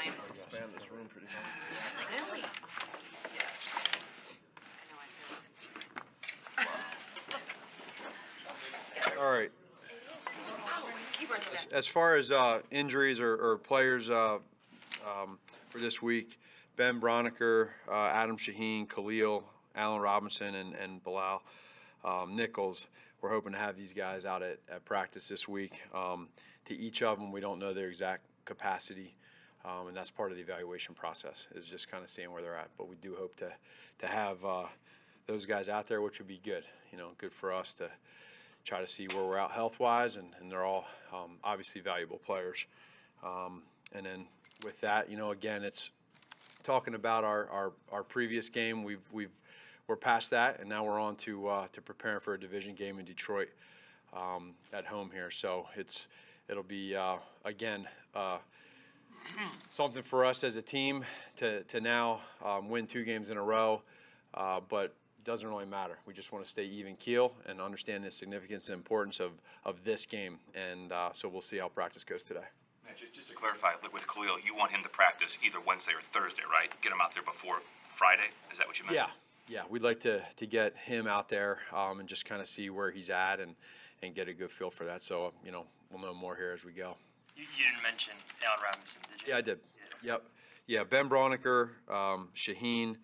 Expand this room pretty much. Really? All right. As far as injuries or players for this week, Ben Broniker, Adam Shaheen, Khalil, Allen Robinson, and Bilal Nichols. We're hoping to have these guys out at practice this week. To each of them, we don't know their exact capacity, and that's part of the evaluation process, is just kind of seeing where they're at. But we do hope to have those guys out there, which would be good. Good for us to try to see where we're at health-wise, and they're all obviously valuable players. And then with that, again, it's talking about our previous game. We're past that, and now we're on to preparing for a division game in Detroit at home here. So it'll be again something for us as a team to now win 2 games in a row, but it doesn't really matter. We just want to stay even keel and understand the significance and importance of this game, and so we'll see how practice goes today. Matt, just to clarify, with Khalil, you want him to practice either Wednesday or Thursday, right? Get him out there before Friday? Is that what you meant? Yeah, we'd like to get him out there and just kind of see where he's at and get a good feel for that. So, we'll know more here as we go. You didn't mention Allen Robinson, did you? Yeah, I did. Yep. Yeah, Ben Broniker, Shaheen,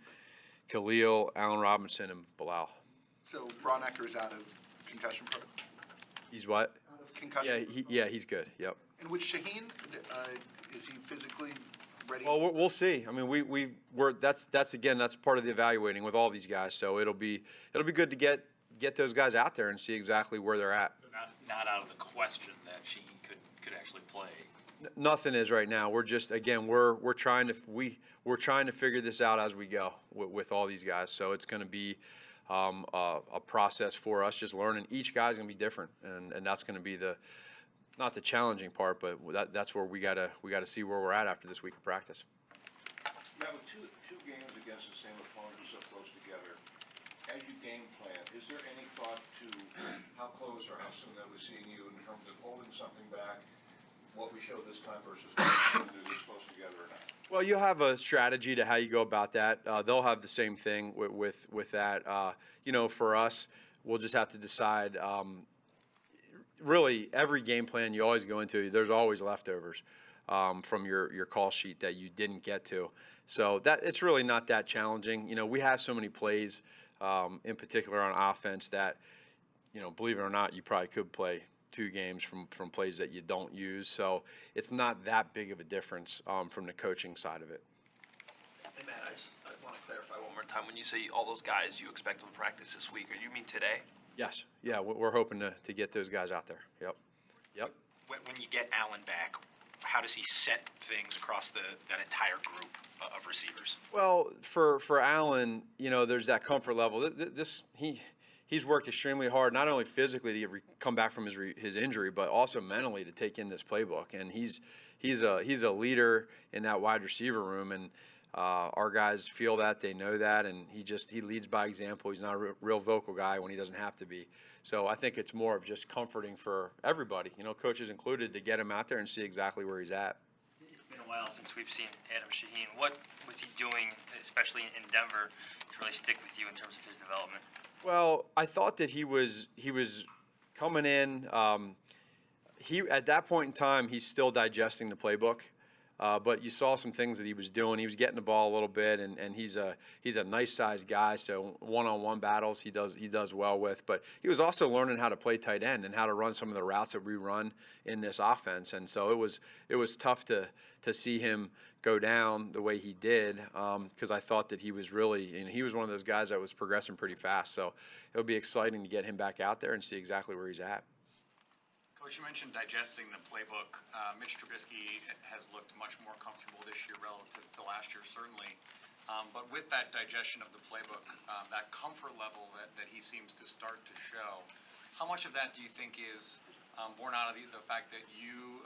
Khalil, Allen Robinson, and Bilal. So Broniker's out of concussion protocol? He's what? Out of concussion? He's good. Yep. And with Shaheen, is he physically ready? Well, we'll see. I mean, we're that's part of the evaluating with all these guys. So it'll be good to get those guys out there and see exactly where they're at. Not out of the question that Shaheen could actually play. Nothing is right now. We're just we're trying to figure this out as we go with all these guys. So it's going to be a process for us, just learning. Each guy's going to be different, and that's going to be not the challenging part, but that's where we gotta see where we're at after this week of practice. Now, with two games against the same opponent so close together, as you game plan, is there any thought to how close or how soon that we're seeing you in terms of holding something back, what we show this time versus what we do this close together or not? Well, you'll have a strategy to how you go about that. They'll have the same thing with that. For us, we'll just have to decide. Really, every game plan you always go into, there's always leftovers from your call sheet that you didn't get to. So that it's really not that challenging. We have so many plays, in particular on offense, that believe it or not, you probably could play 2 games from plays that you don't use. So it's not that big of a difference from the coaching side of it. Hey, Matt, I want to clarify one more time. When you say all those guys you expect them to practice this week, or you mean today? Yes. Yeah, we're hoping to get those guys out there. Yep. When you get Allen back, how does he set things across that entire group of receivers? Well, for Allen, there's that comfort level. He's worked extremely hard, not only physically to come back from his injury, but also mentally to take in this playbook. And he's a leader in that wide receiver room, and our guys feel that, they know that, and he leads by example. He's not a real vocal guy when he doesn't have to be. So I think it's more of just comforting for everybody, coaches included, to get him out there and see exactly where he's at. It's been a while since we've seen Adam Shaheen. What was he doing, especially in Denver, to really stick with you in terms of his development? Well, I thought that he was coming in. At that point in time, he's still digesting the playbook. But you saw some things that he was doing. He was getting the ball a little bit, and he's a nice sized guy. So one-on-one battles he does well with. But he was also learning how to play tight end and how to run some of the routes that we run in this offense. And so it was tough to see him go down the way he did, because I thought that he was really, he was one of those guys that was progressing pretty fast. So it'll be exciting to get him back out there and see exactly where he's at. Coach, you mentioned digesting the playbook. Mitch Trubisky has looked much more comfortable this year relative to last year, certainly. But with that digestion of the playbook, that comfort level that he seems to start to show, how much of that do you think is born out of the fact that you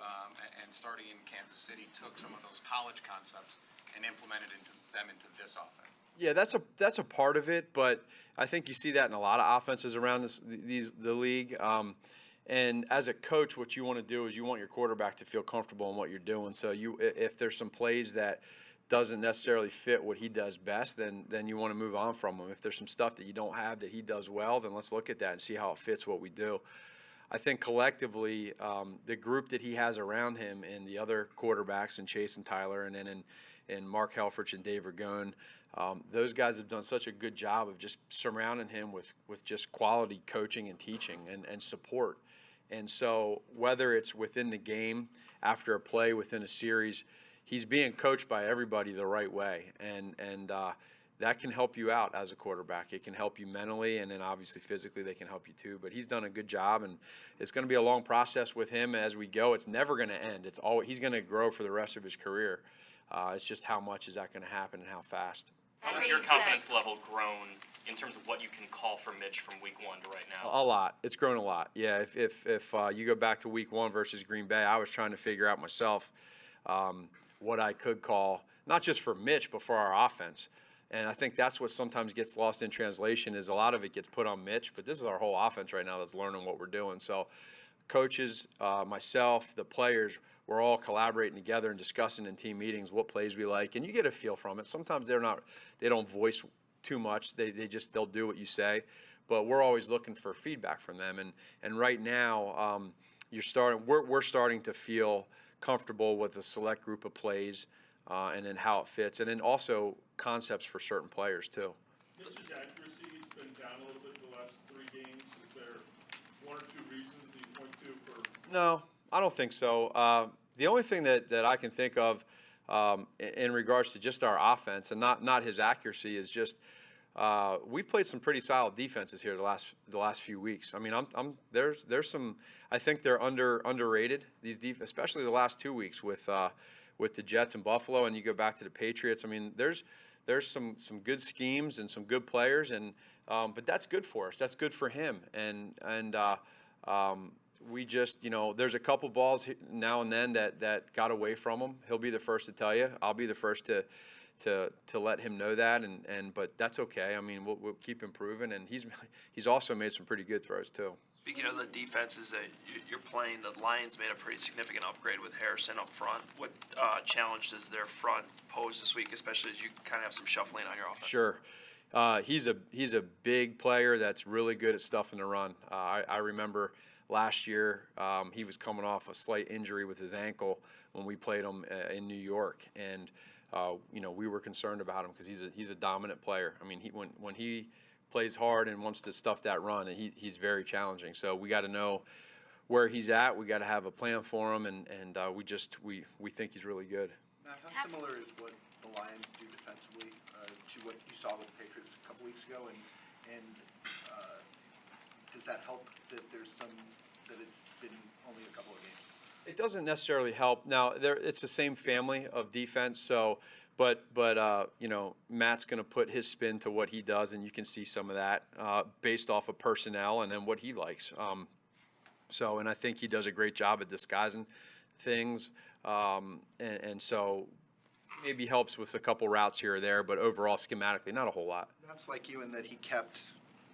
and starting in Kansas City took some of those college concepts and implemented them into this offense? Yeah, that's a part of it, but I think you see that in a lot of offenses around the league. And as a coach, what you want to do is you want your quarterback to feel comfortable in what you're doing. So if there's some plays that doesn't necessarily fit what he does best, then you want to move on from him. If there's some stuff that you don't have that he does well, then let's look at that and see how it fits what we do. I think collectively, the group that he has around him and the other quarterbacks, and Chase and Tyler, and then and Mark Helfrich and Dave Ragone, those guys have done such a good job of just surrounding him with just quality coaching and teaching and support. And so whether it's within the game, after a play, within a series, he's being coached by everybody the right way. And that can help you out as a quarterback. It can help you mentally, and then obviously physically they can help you too. But he's done a good job, and it's going to be a long process with him as we go. It's never going to end. He's going to grow for the rest of his career. It's just how much is that going to happen and how fast. How has your confidence level grown in terms of what you can call for Mitch from week 1 to right now? A lot. It's grown a lot. Yeah. If you go back to week 1 versus Green Bay, I was trying to figure out myself what I could call, not just for Mitch, but for our offense. And I think that's what sometimes gets lost in translation is a lot of it gets put on Mitch, but this is our whole offense right now that's learning what we're doing. So coaches, myself, the players, we're all collaborating together and discussing in team meetings what plays we like, and you get a feel from it. Sometimes they don't voice too much. They'll do what you say, but we're always looking for feedback from them. And right now, we're starting to feel comfortable with a select group of plays, and then how it fits, and then also concepts for certain players too. Mitch's accuracy has been down a little bit the last 3 games. Is there 1 or 2 reasons that you point to for? No, I don't think so. The only thing that I can think of in regards to just our offense and not his accuracy is just we've played some pretty solid defenses here the last few weeks. I mean, there's some. I think they're underrated, these especially the last 2 weeks with the Jets and Buffalo, and you go back to the Patriots. I mean, there's some good schemes and some good players, and but that's good for us. That's good for him, and we just, there's a couple balls now and then that got away from him. He'll be the first to tell you. I'll be the first to let him know that, but that's okay. I mean, we'll keep improving, and he's also made some pretty good throws too. Speaking of the defenses that you're playing, the Lions made a pretty significant upgrade with Harrison up front. What challenge does their front pose this week, especially as you kind of have some shuffling on your offense? Sure. He's a big player that's really good at stuffing the run. I remember last year he was coming off a slight injury with his ankle when we played him in New York, and we were concerned about him because he's a dominant player. I mean, when he plays hard and wants to stuff that run, and he's very challenging. So we got to know where he's at. We got to have a plan for him, and we think he's really good. Matt, how similar is what the Lions do defensively to what you saw with the Patriots a couple weeks ago, and does that help that it's been only a couple of games? It doesn't necessarily help. Now, it's the same family of defense, so but Matt's going to put his spin to what he does, and you can see some of that based off of personnel and then what he likes. And I think he does a great job at disguising things, and so maybe helps with a couple routes here or there, but overall schematically, not a whole lot. Matt's like you in that he kept,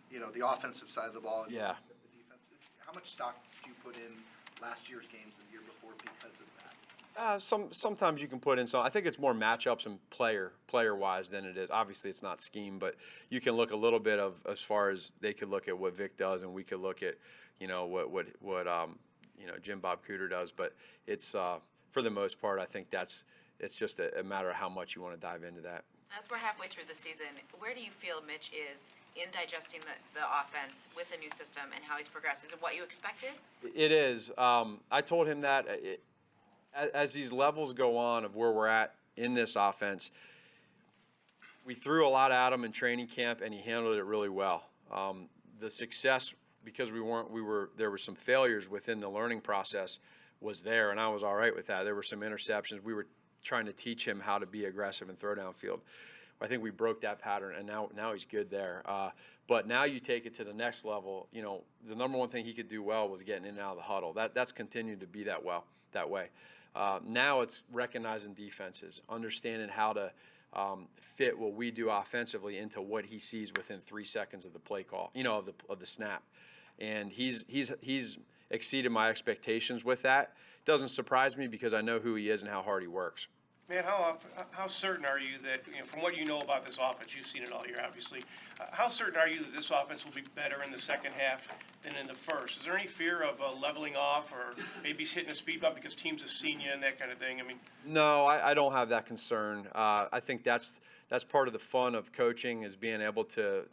the offensive side of the ball and Yeah. the defense. How much stock do you put in last year's games and the year before because of that? Sometimes you can put in some. I think it's more matchups and player wise than it is. Obviously, it's not scheme, but you can look a little bit of as far as they could look at what Vic does, and we could look at what Jim Bob Cooter does. But it's for the most part, I think it's just a matter of how much you want to dive into that. As we're halfway through the season, where do you feel Mitch is in digesting the offense with the new system and how he's progressed? Is it what you expected? It is. I told him that as these levels go on of where we're at in this offense, we threw a lot at him in training camp, and he handled it really well. The success, because there were some failures within the learning process, was there, and I was all right with that. There were some interceptions. We were trying to teach him how to be aggressive and throw downfield. I think we broke that pattern, and now he's good there. But now you take it to the next level. The number one thing he could do well was getting in and out of the huddle. That's continued to be that way. Now it's recognizing defenses, understanding how to fit what we do offensively into what he sees within 3 seconds of the play call, of the snap. And he's exceeded my expectations with that. Doesn't surprise me because I know who he is and how hard he works. Man, how certain are you that, from what you know about this offense, you've seen it all year, obviously, how certain are you that this offense will be better in the second half than in the first? Is there any fear of leveling off or maybe hitting a speed bump because teams have seen you and that kind of thing? I mean, No, I don't have that concern. I think that's part of the fun of coaching is being able to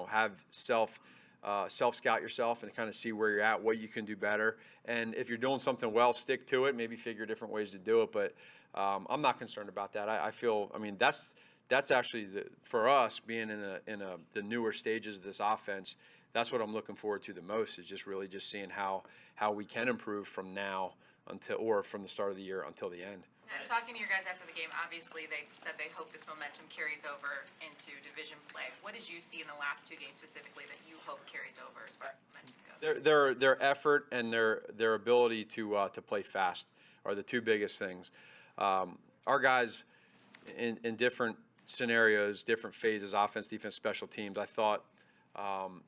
have self-scout yourself and kind of see where you're at, what you can do better. And if you're doing something well, stick to it, maybe figure different ways to do it. But I'm not concerned about that. I feel, that's actually, for us, being in the newer stages of this offense, that's what I'm looking forward to the most, is just really just seeing how we can improve from now or from the start of the year until the end. Talking to your guys after the game, obviously they said they hope this momentum carries over into division play. What did you see in the last two games specifically that you hope carries over as far as momentum goes? Their effort and their ability to play fast are the two biggest things. Our guys in different scenarios, different phases, offense, defense, special teams. I thought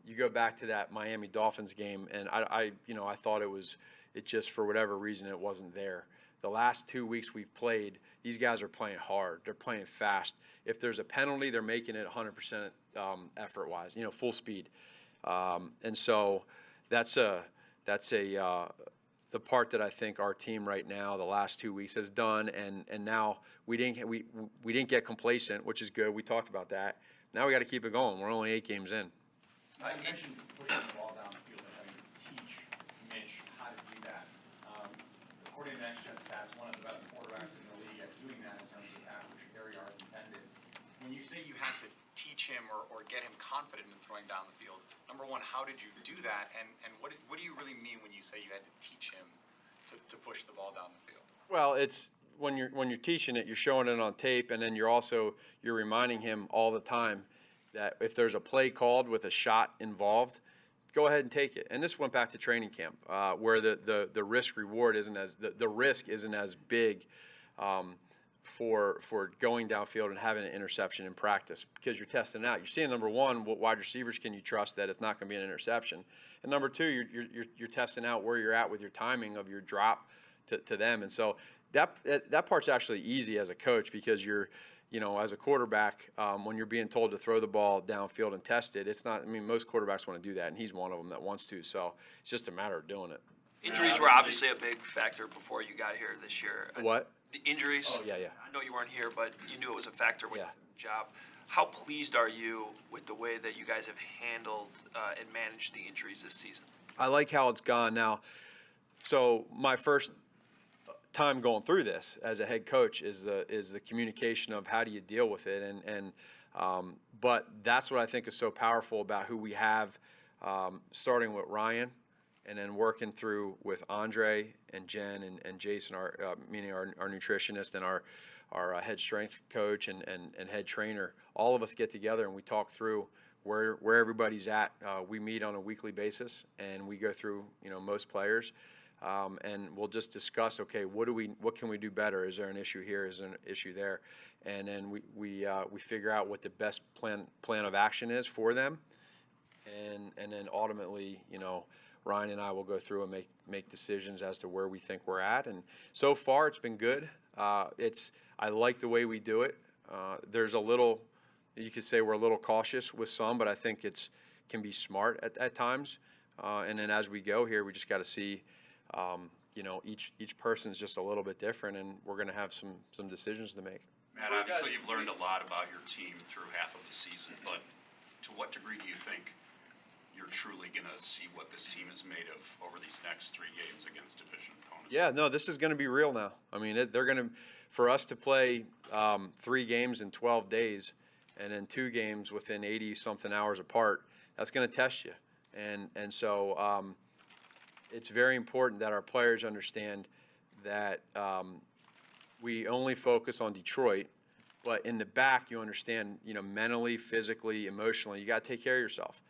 you go back to that Miami Dolphins game, and I thought it just for whatever reason it wasn't there. The last 2 weeks we've played, these guys are playing hard. They're playing fast. If there's a penalty, they're making it 100% effort-wise, full speed. And so that's the part that I think our team right now, the last 2 weeks, has done. And now we didn't get complacent, which is good. We talked about that. Now we got to keep it going. We're only 8 games in. You mentioned pushing the ball down the field and having to teach Mitch how to do that. According to Next Gen Stats, one of the best quarterbacks in the league at doing that in terms of average air yards intended. When you say you had to teach him or get him confident in throwing down the field, number one, how did you do that? And what do you really mean when you say you had to teach him to push the ball down the field? Well, it's when you're teaching it, you're showing it on tape, and then you're reminding him all the time that if there's a play called with a shot involved, go ahead and take it. And this went back to training camp, where the risk reward isn't the risk isn't as big for going downfield and having an interception in practice, because you're testing it out. You're seeing, number one, what wide receivers can you trust that it's not going to be an interception, and number two, you're testing out where you're at with your timing of your drop to them. And so that part's actually easy as a coach, because you're as a quarterback, when you're being told to throw the ball downfield and test it, it's not. Most quarterbacks want to do that, and he's one of them that wants to. So it's just a matter of doing it. Injuries were obviously a big factor before you got here this year. What? The injuries. Oh, yeah. I know you weren't here, but you knew it was a factor with Yeah. the job. How pleased are you with the way that you guys have handled and managed the injuries this season? I like how it's gone now. So my first time going through this as a head coach is the communication of how do you deal with it, but that's what I think is so powerful about who we have, starting with Ryan, and then working through with Andre and Jen and Jason, meaning our nutritionist and our head strength coach and head trainer. All of us get together and we talk through where everybody's at. We meet on a weekly basis and we go through most players. And we'll just discuss, okay, what can we do better? Is there an issue here? Is there an issue there? And then we figure out what the best plan of action is for them. And then ultimately, Ryan and I will go through and make decisions as to where we think we're at. And so far, it's been good. I like the way we do it. There's you could say we're a little cautious with some, but I think can be smart at times. And then as we go here, we just got to see. Each person's just a little bit different, and we're going to have some decisions to make. Matt, obviously you've learned a lot about your team through half of the season, but to what degree do you think you're truly going to see what this team is made of over these next 3 games against division opponents? Yeah, no, this is going to be real now. They're going to, for us to play 3 games in 12 days and then 2 games within 80-something hours apart, that's going to test you. And so it's very important that our players understand that we only focus on Detroit, but in the back you understand, mentally, physically, emotionally, you got to take care of yourself.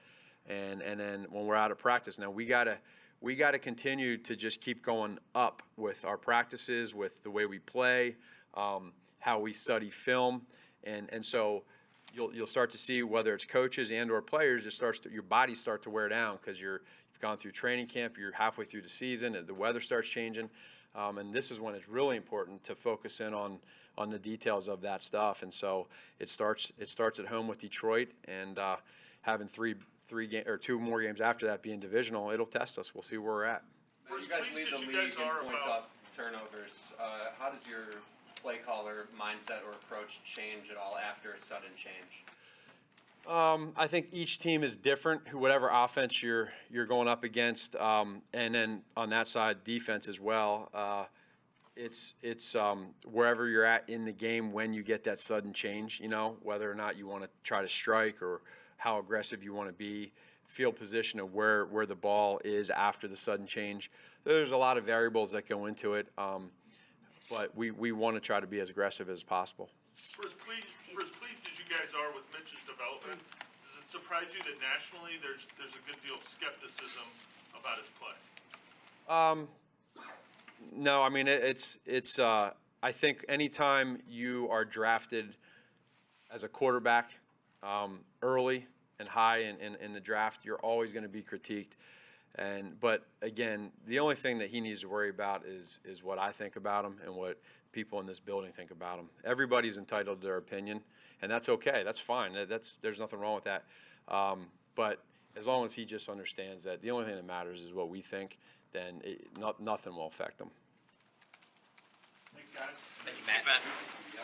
And then when we're out of practice, now we got to continue to just keep going up with our practices, with the way we play, how we study film, and so you'll start to see, whether it's coaches and or players, your bodies start to wear down because you've gone through training camp, you're halfway through the season, and the weather starts changing. And this is when it's really important to focus in on the details of that stuff. And so it starts at home with Detroit, and having two more games after that being divisional, it'll test us. We'll see where we're at. Whereas You guys pleased lead as the you guys league are in points about- off turnovers. How does your play caller mindset or approach change at all after a sudden change? I think each team is different, whatever offense you're going up against, and then on that side, defense as well. It's wherever you're at in the game when you get that sudden change, whether or not you want to try to strike or how aggressive you want to be, field position of where the ball is after the sudden change. There's a lot of variables that go into it, but we want to try to be as aggressive as possible. For as pleased as you guys are with Mitch's development, does it surprise you that nationally there's a good deal of skepticism about his play? No, I mean, it's I think anytime you are drafted as a quarterback early and high in the draft, you're always going to be critiqued. But again, the only thing that he needs to worry about is what I think about him and what people in this building think about him. Everybody's entitled to their opinion, and that's okay. That's fine. There's nothing wrong with that. But as long as he just understands that the only thing that matters is what we think, then nothing will affect him. Thanks, guys. Thank you, Matt. Yep.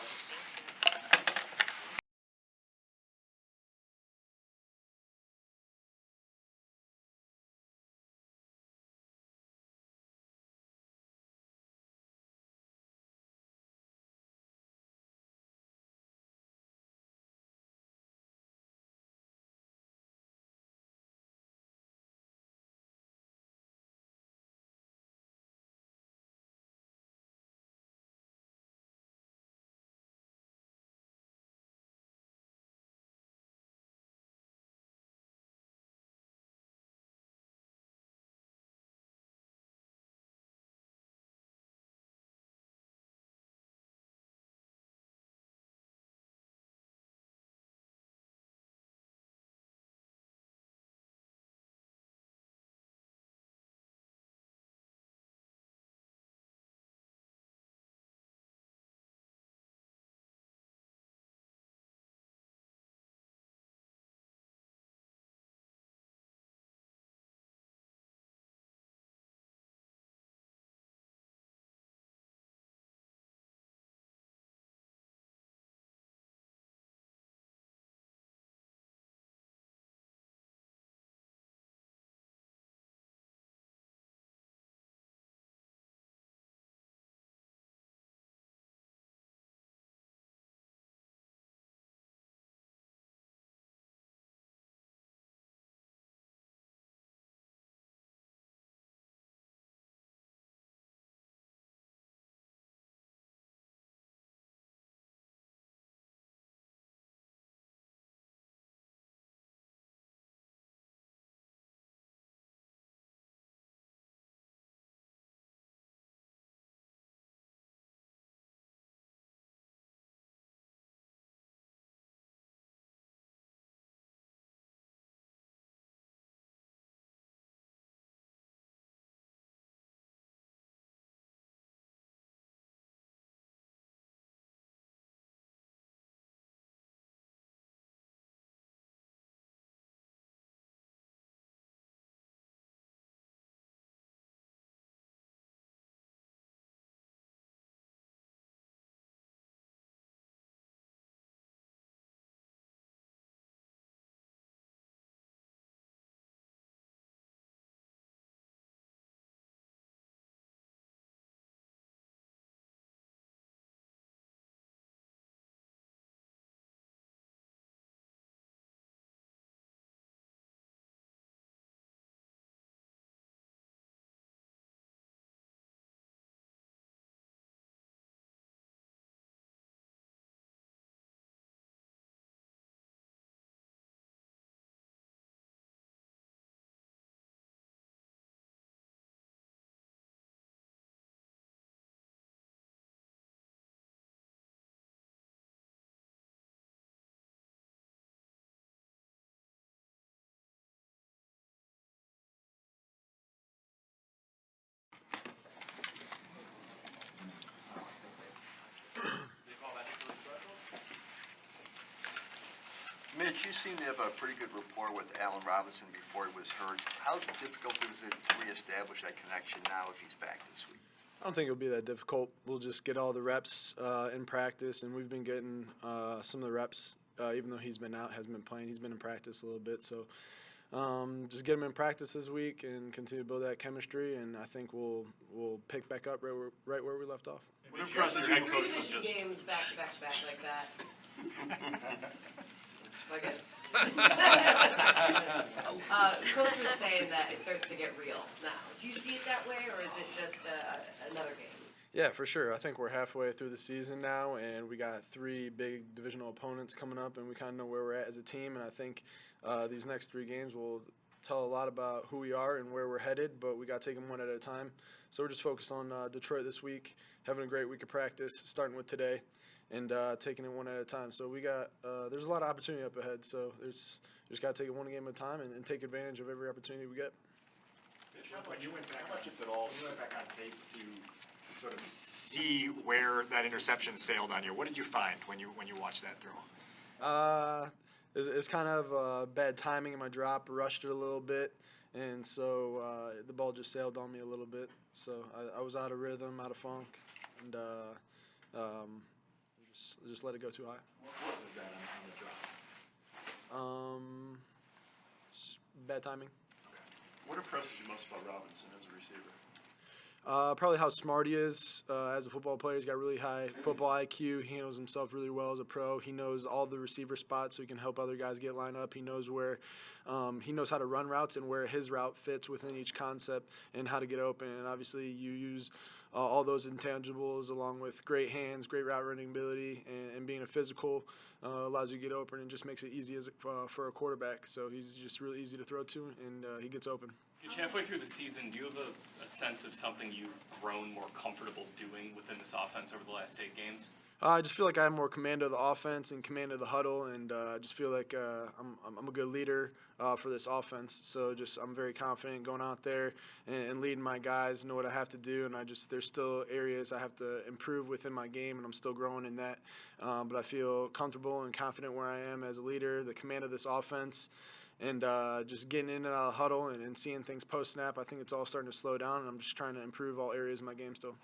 Mitch, you seem to have a pretty good rapport with Allen Robinson before he was hurt. How difficult is it to reestablish that connection now if he's back this week? I don't think it'll be that difficult. We'll just get all the reps in practice, and we've been getting some of the reps, even though he's been out, hasn't been playing. He's been in practice a little bit. So just get him in practice this week and continue to build that chemistry, and I think we'll pick back up right where we left off. What impresses your head coach was Division just, games back to back to back like that. Like it. Coach was saying that it starts to get real now. Do you see it that way, or is it just another game? Yeah, for sure. I think we're halfway through the season now, and we got 3 big divisional opponents coming up, and we kind of know where we're at as a team. And I think these next 3 games will tell a lot about who we are and where we're headed, but we got to take them one at a time. So we're just focused on Detroit this week, having a great week of practice, starting with today, and taking it one at a time. So we got there's a lot of opportunity up ahead. So just got to take it one game at a time and take advantage of every opportunity we get. When you went back, how much, if at all, when you went back on tape to sort of see where that interception sailed on you, what did you find when you watched that throw? It's kind of bad timing in my drop, rushed it a little bit, and so the ball just sailed on me a little bit. So I was out of rhythm, out of funk, and just let it go too high. What causes that on the drop? Just bad timing. What impresses you most about Robinson as a receiver? Probably how smart he is as a football player. He's got really high football IQ. He handles himself really well as a pro. He knows all the receiver spots so he can help other guys get lined up. He knows where he knows how to run routes and where his route fits within each concept and how to get open. And obviously you use all those intangibles along with great hands, great route running ability, and being a physical allows you to get open and just makes it easy for a quarterback. So he's just really easy to throw to, and he gets open. Halfway through the season, do you have a sense of something you've grown more comfortable doing within this offense over the last 8 games? I just feel like I have more command of the offense and command of the huddle, and I just feel like I'm a good leader for this offense. So I'm very confident going out there and leading my guys, know what I have to do, and there's still areas I have to improve within my game, and I'm still growing in that. But I feel comfortable and confident where I am as a leader, the command of this offense. And just getting in and out of the huddle and seeing things post-snap, I think it's all starting to slow down, and I'm just trying to improve all areas of my game still.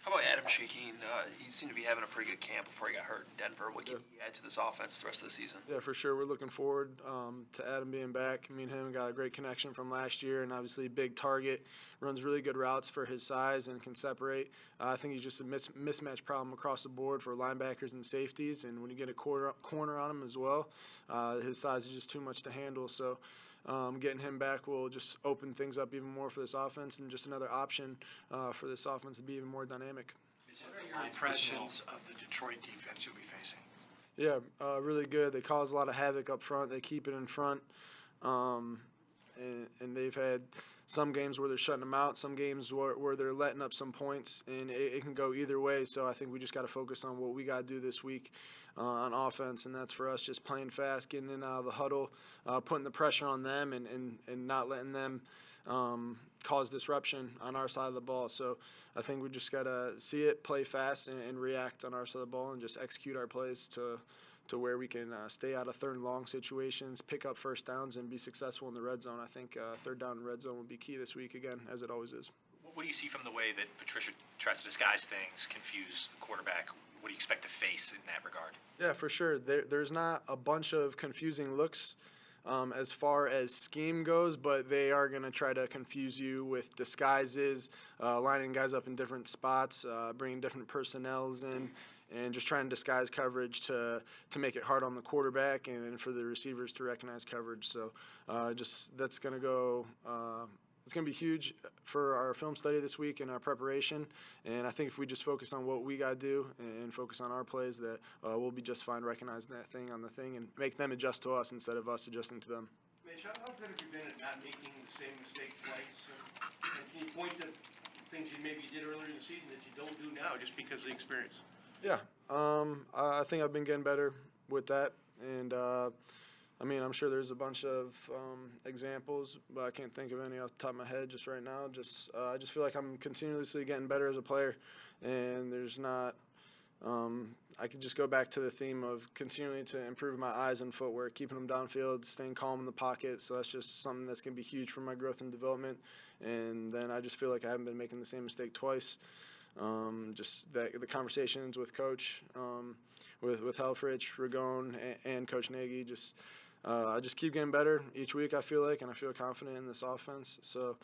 How about Adam Shaheen? He seemed to be having a pretty good camp before he got hurt in Denver. What can he add to this offense the rest of the season? Yeah, for sure. We're looking forward to Adam being back. Me and him got a great connection from last year, and obviously big target, runs really good routes for his size and can separate. I think he's just a mismatch problem across the board for linebackers and safeties, and when you get a corner on him as well, his size is just too much to handle. So getting him back will just open things up even more for this offense and just another option for this offense to be even more dynamic. What are your impressions of the Detroit defense you'll be facing? Yeah, really good. They cause a lot of havoc up front. They keep it in front. And they've had some games where they're shutting them out, some games where they're letting up some points, and it can go either way. So I think we just got to focus on what we got to do this week on offense, and that's for us just playing fast, getting in and out of the huddle, putting the pressure on them and not letting them cause disruption on our side of the ball. So I think we just got to see it, play fast, and react on our side of the ball and just execute our plays to where we can stay out of third and long situations, pick up first downs, and be successful in the red zone. I think third down and red zone will be key this week again, as it always is. What do you see from the way that Patricia tries to disguise things, confuse the quarterback? What do you expect to face in that regard? Yeah, for sure. There's not a bunch of confusing looks as far as scheme goes, but they are going to try to confuse you with disguises, lining guys up in different spots, bringing different personnels in, and just trying to disguise coverage to make it hard on the quarterback and for the receivers to recognize coverage. So that's going to go it's going to be huge for our film study this week and our preparation. And I think if we just focus on what we got to do and focus on our plays, that we'll be just fine recognizing that thing on the thing and make them adjust to us instead of us adjusting to them. Mitch, how good have you been at not making the same mistake twice? And can you point to things you maybe did earlier in the season that you don't do now just because of the experience? Yeah, I think I've been getting better with that, and I'm sure there's a bunch of examples, but I can't think of any off the top of my head just right now. I just feel like I'm continuously getting better as a player, and there's not I could just go back to the theme of continuing to improve my eyes and footwork, keeping them downfield, staying calm in the pocket. So that's just something that's going to be huge for my growth and development. And then I just feel like I haven't been making the same mistake twice. Just the conversations with Coach, with Helfrich, Ragone, and Coach Nagy, I just keep getting better each week, I feel like, and I feel confident in this offense. So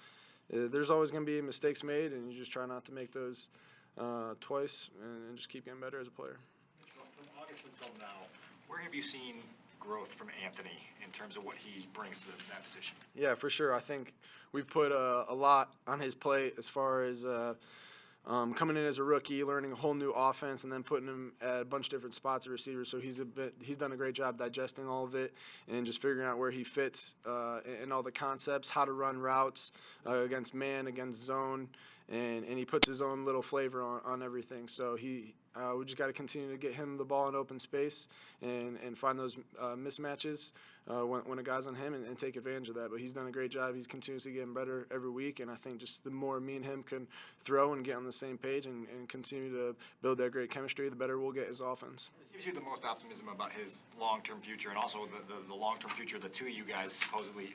there's always going to be mistakes made, and you just try not to make those twice and just keep getting better as a player. From August until now, where have you seen growth from Anthony in terms of what he brings to that position? Yeah, for sure. I think we've put a lot on his plate as far as coming in as a rookie, learning a whole new offense, and then putting him at a bunch of different spots at receiver. So he's done a great job digesting all of it and just figuring out where he fits in all the concepts, how to run routes against man, against zone, and he puts his own little flavor on everything. So we just got to continue to get him the ball in open space and find those mismatches when a guy's on him and take advantage of that. But he's done a great job. He's continuously getting better every week, and I think just the more me and him can throw and get on the same page and continue to build that great chemistry, the better we'll get his offense. What gives you the most optimism about his long-term future and also the long-term future of the two of you guys supposedly,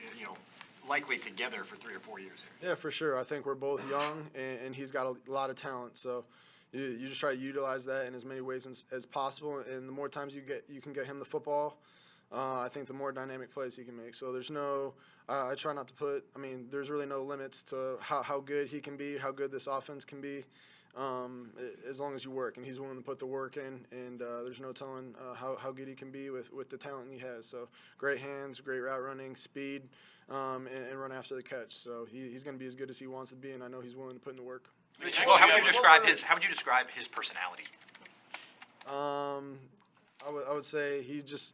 likely together for 3 or 4 years here? Yeah, for sure. I think we're both young, and he's got a lot of talent. So you just try to utilize that in as many ways as possible. And the more times you can get him the football, I think the more dynamic plays he can make. So there's I try not to there's really no limits to how good he can be, how good this offense can be, as long as you work. And he's willing to put the work in, and there's no telling how good he can be with the talent he has. So great hands, great route running, speed, and run after the catch. So he's going to be as good as he wants to be, and I know he's willing to put in the work. Well, how would you describe his personality? I would say his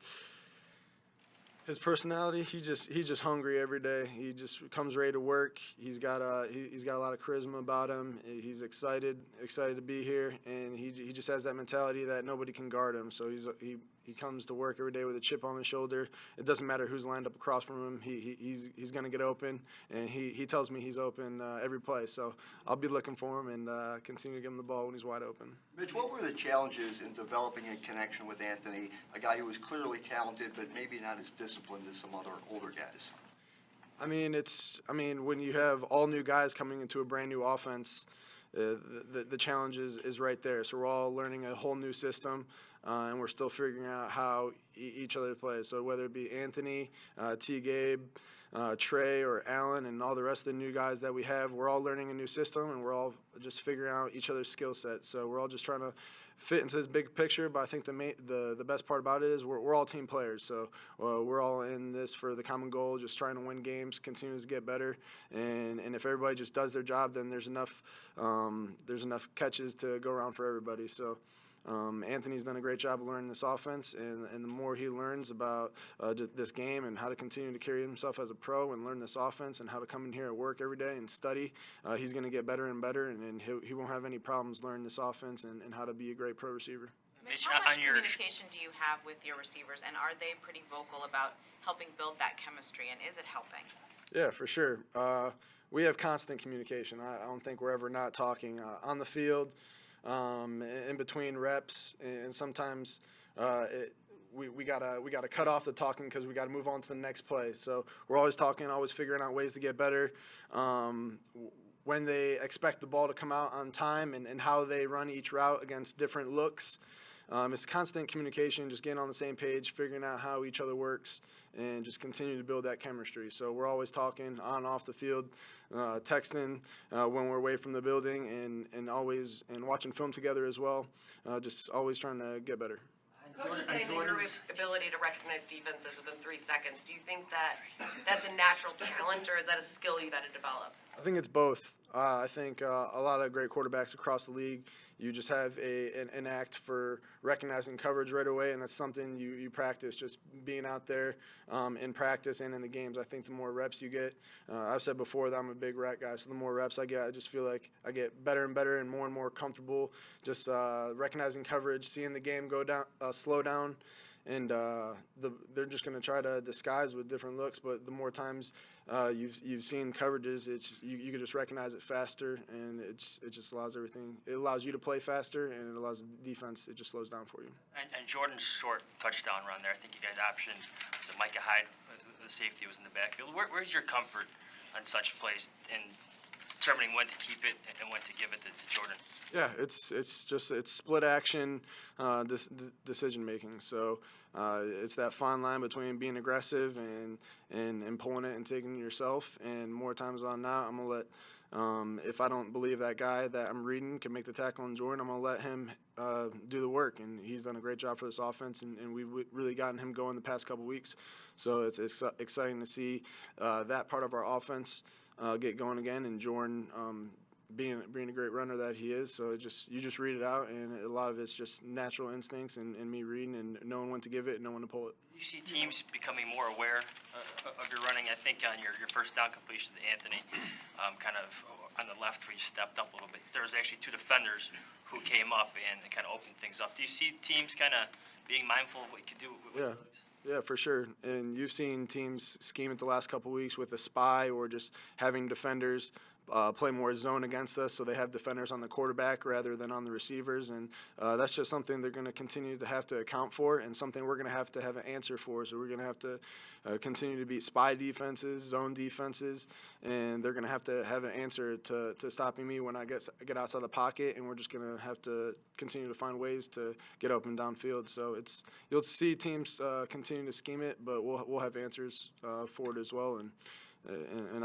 personality. He's just hungry every day. He just comes ready to work. He's got a lot of charisma about him. He's excited to be here, and he just has that mentality that nobody can guard him. So he comes to work every day with a chip on his shoulder. It doesn't matter who's lined up across from him. He's going to get open, and he tells me he's open every play. So I'll be looking for him and continue to give him the ball when he's wide open. Mitch, what were the challenges in developing a connection with Anthony, a guy who was clearly talented but maybe not as disciplined as some other older guys? When you have all new guys coming into a brand new offense, the challenge is right there. So we're all learning a whole new system, and we're still figuring out how each other plays. So whether it be Anthony, T. Gabe, Trey, or Allen, and all the rest of the new guys that we have, we're all learning a new system, and we're all just figuring out each other's skill sets. So we're all just trying to fit into this big picture. But I think the best part about it is we're all team players. So we're all in this for the common goal, just trying to win games, continue to get better. And if everybody just does their job, then there's enough catches to go around for everybody. So Anthony's done a great job of learning this offense, and the more he learns about this game and how to continue to carry himself as a pro and learn this offense and how to come in here at work every day and study, he's going to get better and better, and he won't have any problems learning this offense and how to be a great pro receiver. Mitch, how much communication do you have with your receivers, and are they pretty vocal about helping build that chemistry, and is it helping? Yeah, for sure. We have constant communication. I don't think we're ever not talking on the field. In between reps, and sometimes we gotta cut off the talking because we gotta move on to the next play. So we're always talking, always figuring out ways to get better. When they expect the ball to come out on time and how they run each route against different looks. It's constant communication, just getting on the same page, figuring out how each other works, and just continue to build that chemistry. So we're always talking on and off the field, texting when we're away from the building, and watching film together as well. Just always trying to get better. Coach is saying that your ability to recognize defenses within 3 seconds, do you think that that's a natural talent, or is that a skill you've had to develop? I think it's both. I think a lot of great quarterbacks across the league, you just have an act for recognizing coverage right away, and that's something you practice, just being out there in practice and in the games. I think the more reps you get, I've said before that I'm a big rep guy, so the more reps I get, I just feel like I get better and better and more comfortable just recognizing coverage, seeing the game go down, slow down, and they're just going to try to disguise with different looks. But the more times you've seen coverages, you can just recognize it faster, and it just allows everything. It allows you to play faster, and it allows the defense. It just slows down for you. And Jordan's short touchdown run there, I think you guys optioned, was it Micah Hyde, the safety was in the backfield. Where's your comfort on such plays in determining when to keep it and when to give it to Jordan? Yeah, it's split action decision making. So it's that fine line between being aggressive and pulling it and taking it yourself. And more times than not, I'm gonna let if I don't believe that guy that I'm reading can make the tackle on Jordan, I'm gonna let him do the work. And he's done a great job for this offense, and we've really gotten him going the past couple weeks. So it's exciting to see that part of our offense get going again, and Jordan being a great runner that he is. So you just read it out, and a lot of it's just natural instincts and me reading and knowing when to give it and knowing when to pull it. You see teams becoming more aware of your running. I think on your first down completion to Anthony, kind of on the left where you stepped up a little bit, there was actually two defenders who came up and kind of opened things up. Do you see teams kind of being mindful of what you can do with Yeah. Yeah, for sure. And you've seen teams scheme it the last couple of weeks with a spy or just having defenders play more zone against us, so they have defenders on the quarterback rather than on the receivers. And that's just something they're going to continue to have to account for, and something we're going to have an answer for. So we're going to have to continue to beat spy defenses, zone defenses, and they're going to have an answer to stopping me when I get outside the pocket, and we're just going to have to continue to find ways to get open downfield. So you'll see teams continue to scheme it, but we'll have answers for it as well. And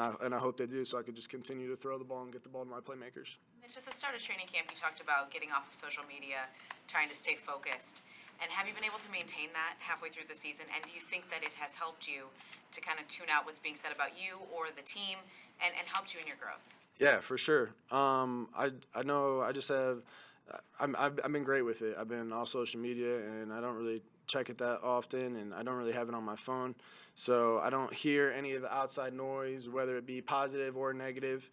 I hope they do, so I could just continue to throw the ball and get the ball to my playmakers. Mitch, at the start of training camp, you talked about getting off of social media, trying to stay focused. And have you been able to maintain that halfway through the season? And do you think that it has helped you to kind of tune out what's being said about you or the team and helped you in your growth? Yeah, for sure. I know I just have I've been great with it. I've been off social media, and I don't really check it that often, and I don't really have it on my phone. So I don't hear any of the outside noise, whether it be positive or negative.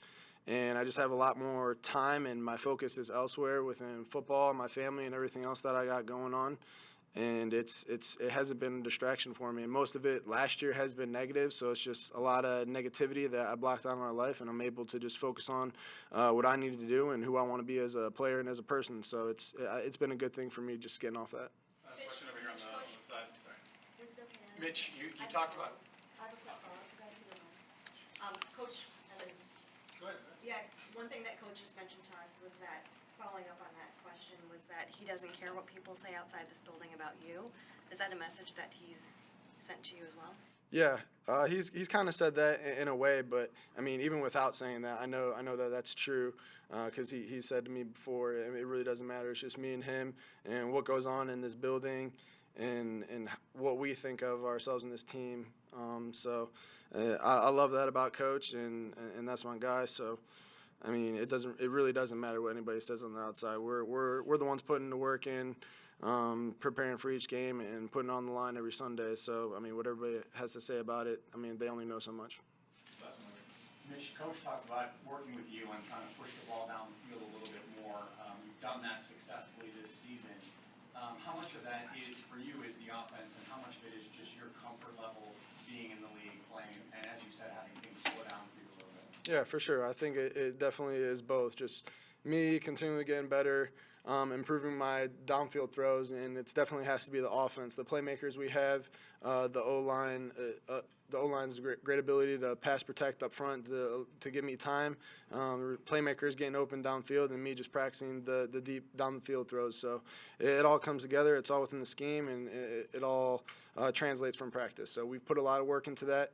And I just have a lot more time, and my focus is elsewhere within football, my family, and everything else that I got going on. And it hasn't been a distraction for me. And most of it last year has been negative, so it's just a lot of negativity that I blocked out in my life, and I'm able to just focus on what I needed to do and who I want to be as a player and as a person. So it's been a good thing for me just getting off that. Last question over here on the side. Sorry. Mitch, you talked about. I have a follow-up. Coach Evans. Go ahead. Yeah, one thing that Coach just mentioned to us was that, following up on that question, was that he doesn't care what people say outside this building about you. Is that a message that he's sent to you as well? Yeah, he's kind of said that in a way, but I mean, even without saying that, I know that that's true, because he said to me before, I mean, it really doesn't matter. It's just me and him, and what goes on in this building, and what we think of ourselves in this team. So I love that about Coach, and that's my guy. So I mean, it really doesn't matter what anybody says on the outside. We're the ones putting the work in, preparing for each game and putting on the line every Sunday. So I mean, what everybody has to say about it, I mean, they only know so much. Mitch, Coach talked about working with you on trying to push the ball down the field a little bit more. You've done that successfully this season. How much of that is for you is the offense, and how much of it is just your comfort level being in the league, playing, and as you said, having things slow down for you a little bit? Yeah, for sure. I think it definitely is both. Just me continually getting better, improving my downfield throws, and it definitely has to be the offense. The playmakers we have, the O-line, the O-line's great ability to pass protect up front to give me time. Playmakers getting open downfield, and me just practicing the deep down the field throws. So it all comes together. It's all within the scheme, and it all translates from practice. So we've put a lot of work into that,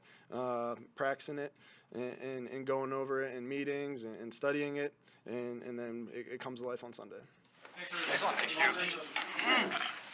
practicing it and going over it in meetings and studying it, and then it comes to life on Sunday. Thanks, everybody. Excellent. Thank you.